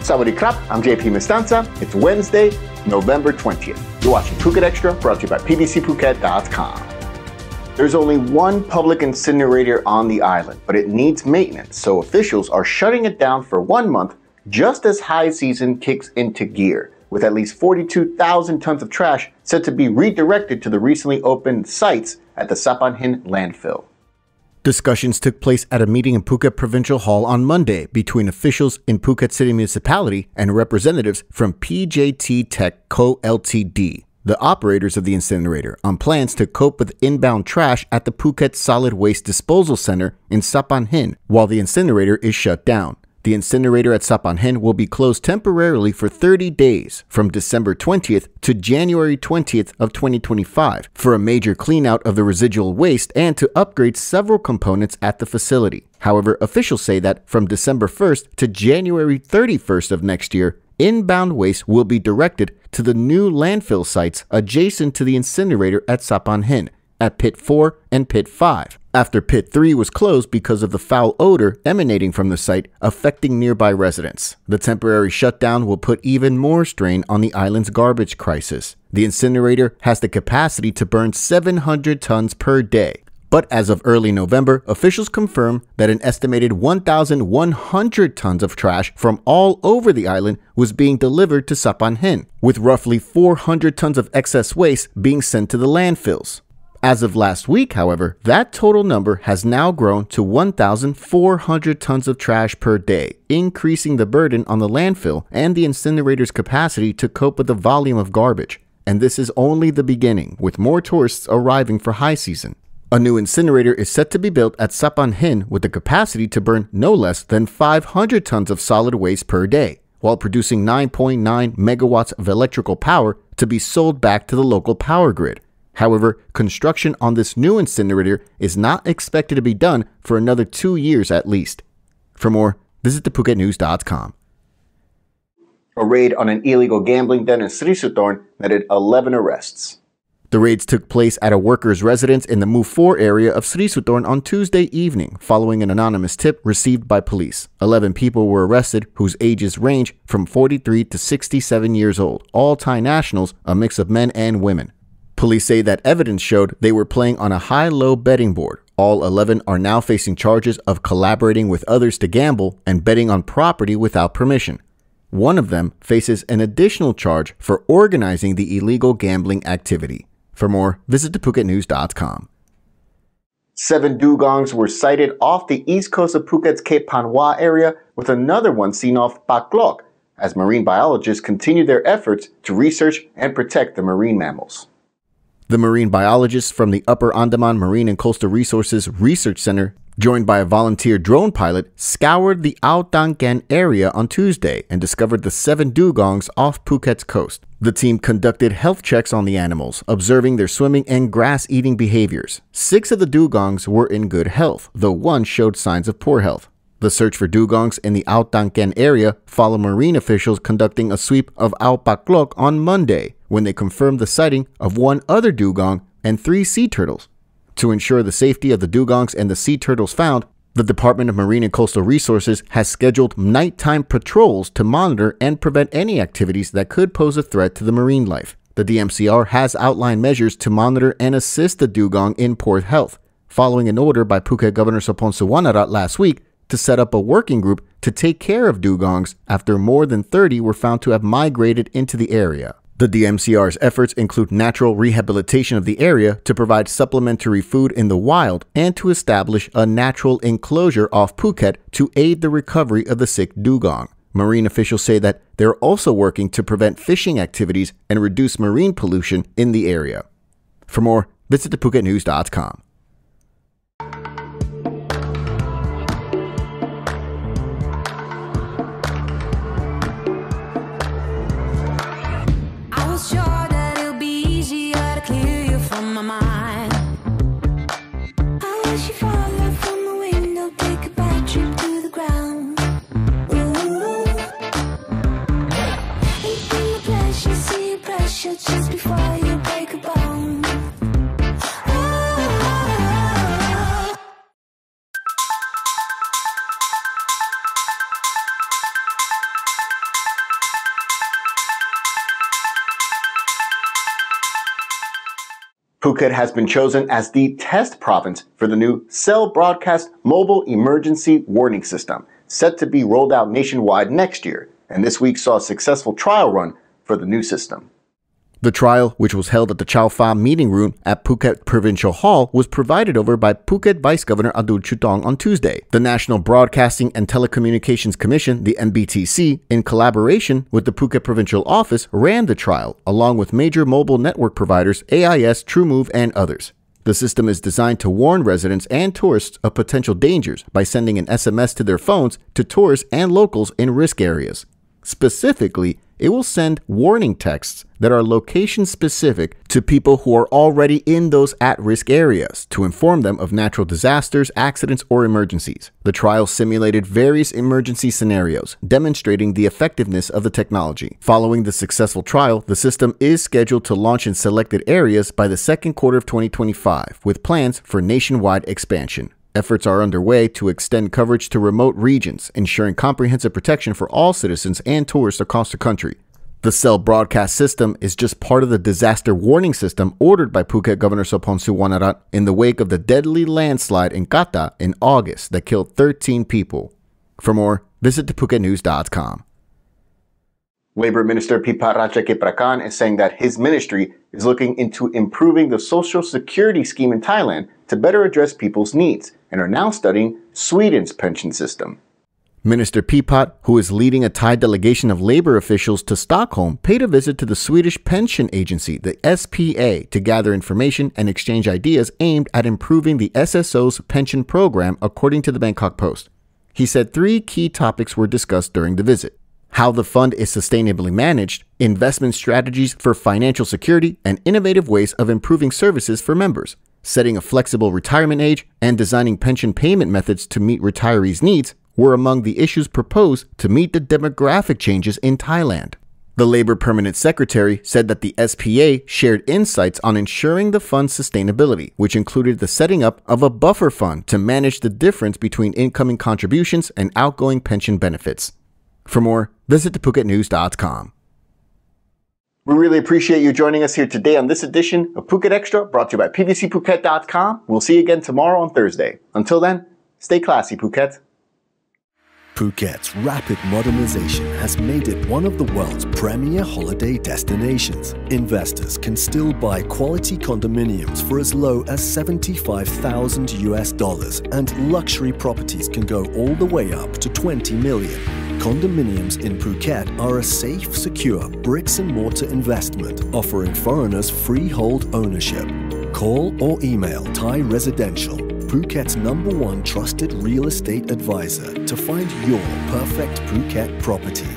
Sawadee krap, I'm JP Mestanza. It's Wednesday, November 20th. You're watching Phuket Extra, brought to you by pbcphuket.com. There's only one public incinerator on the island, but it needs maintenance, so officials are shutting it down for 1 month just as high season kicks into gear, with at least 42,000 tons of trash set to be redirected to the recently opened sites at the Sapan Hin landfill. Discussions took place at a meeting in Phuket Provincial Hall on Monday between officials in Phuket City Municipality and representatives from PJT Tech Co. Ltd., the operators of the incinerator, on plans to cope with inbound trash at the Phuket Solid Waste Disposal Center in Sapan Hin while the incinerator is shut down. The incinerator at Sapan Hin will be closed temporarily for 30 days from December 20th to January 20th of 2025 for a major cleanout of the residual waste and to upgrade several components at the facility. However, officials say that from December 1st to January 31st of next year, inbound waste will be directed to the new landfill sites adjacent to the incinerator at Sapan Hin at Pit 4 and Pit 5. After Pit 3 was closed because of the foul odor emanating from the site affecting nearby residents. The temporary shutdown will put even more strain on the island's garbage crisis. The incinerator has the capacity to burn 700 tons per day. But as of early November, officials confirmed that an estimated 1,100 tons of trash from all over the island was being delivered to Sapan Hin, with roughly 400 tons of excess waste being sent to the landfills. As of last week, however, that total number has now grown to 1,400 tons of trash per day, increasing the burden on the landfill and the incinerator's capacity to cope with the volume of garbage. And this is only the beginning, with more tourists arriving for high season. A new incinerator is set to be built at Sapan Hin with the capacity to burn no less than 500 tons of solid waste per day, while producing 9.9 megawatts of electrical power to be sold back to the local power grid. However, construction on this new incinerator is not expected to be done for another 2 years at least. For more, visit thephuket.news.com. A raid on an illegal gambling den in Srisoonthorn netted 11 arrests. The raids took place at a worker's residence in the Move 4 area of Srisoonthorn on Tuesday evening, following an anonymous tip received by police. 11 people were arrested, whose ages range from 43 to 67 years old, all Thai nationals, a mix of men and women. Police say that evidence showed they were playing on a high-low betting board. All 11 are now facing charges of collaborating with others to gamble and betting on property without permission. One of them faces an additional charge for organizing the illegal gambling activity. For more, visit thephuket.news.com. 7 dugongs were sighted off the east coast of Phuket's Cape Panwa area, with another one seen off Paklok, as marine biologists continue their efforts to research and protect the marine mammals. The marine biologists from the Upper Andaman Marine and Coastal Resources Research Center, joined by a volunteer drone pilot, scoured the Aotangkan area on Tuesday and discovered the 7 dugongs off Phuket's coast. The team conducted health checks on the animals, observing their swimming and grass-eating behaviors. 6 of the dugongs were in good health, though 1 showed signs of poor health. The search for dugongs in the Aotangkan area followed marine officials conducting a sweep of Ao Paklok on Monday, when they confirmed the sighting of 1 other dugong and 3 sea turtles. To ensure the safety of the dugongs and the sea turtles found, the Department of Marine and Coastal Resources has scheduled nighttime patrols to monitor and prevent any activities that could pose a threat to the marine life. The DMCR has outlined measures to monitor and assist the dugong in poor health, following an order by Phuket Governor Sopon Suwanarat last week to set up a working group to take care of dugongs after more than 30 were found to have migrated into the area. The DMCR's efforts include natural rehabilitation of the area to provide supplementary food in the wild and to establish a natural enclosure off Phuket to aid the recovery of the sick dugong. Marine officials say that they're also working to prevent fishing activities and reduce marine pollution in the area. For more, visit thephuket.news.com. Just before you break a bone. Oh. Phuket has been chosen as the test province for the new cell broadcast mobile emergency warning system, set to be rolled out nationwide next year, and this week saw a successful trial run for the new system. The trial, which was held at the Chow Pham meeting room at Phuket Provincial Hall, was presided over by Phuket Vice Governor Adul Chutong on Tuesday. The National Broadcasting and Telecommunications Commission, the NBTC, in collaboration with the Phuket Provincial Office, ran the trial, along with major mobile network providers AIS, TrueMove, and others. The system is designed to warn residents and tourists of potential dangers by sending an SMS to their phones to tourists and locals in risk areas. Specifically, it will send warning texts that are location-specific to people who are already in those at-risk areas to inform them of natural disasters, accidents, or emergencies. The trial simulated various emergency scenarios, demonstrating the effectiveness of the technology. Following the successful trial, the system is scheduled to launch in selected areas by the second quarter of 2025, with plans for nationwide expansion. Efforts are underway to extend coverage to remote regions, ensuring comprehensive protection for all citizens and tourists across the country. The cell broadcast system is just part of the disaster warning system ordered by Phuket Governor Sophon Suwanarat in the wake of the deadly landslide in Kata in August that killed 13 people. For more, visit thephuket.news.com. Labor Minister Pipa Rajakiprakan is saying that his ministry is looking into improving the social security scheme in Thailand to better address people's needs, and are now studying Sweden's pension system. Minister Pipat, who is leading a Thai delegation of labor officials to Stockholm, paid a visit to the Swedish pension agency, the SPA, to gather information and exchange ideas aimed at improving the SSO's pension program, according to the Bangkok Post. He said 3 key topics were discussed during the visit: how the fund is sustainably managed, investment strategies for financial security, and innovative ways of improving services for members. Setting a flexible retirement age, and designing pension payment methods to meet retirees' needs were among the issues proposed to meet the demographic changes in Thailand. The Labor Permanent Secretary said that the SPA shared insights on ensuring the fund's sustainability, which included the setting up of a buffer fund to manage the difference between incoming contributions and outgoing pension benefits. For more, visit thephuket.news.com. We really appreciate you joining us here today on this edition of Phuket Extra, brought to you by pbcphuket.com. We'll see you again tomorrow on Thursday. Until then, stay classy, Phuket. Phuket's rapid modernization has made it one of the world's premier holiday destinations. Investors can still buy quality condominiums for as low as $75,000, and luxury properties can go all the way up to $20 million. Condominiums in Phuket are a safe, secure bricks-and-mortar investment offering foreigners freehold ownership. Call or email Thai Residential, Phuket's #1 trusted real estate advisor, to find your perfect Phuket property.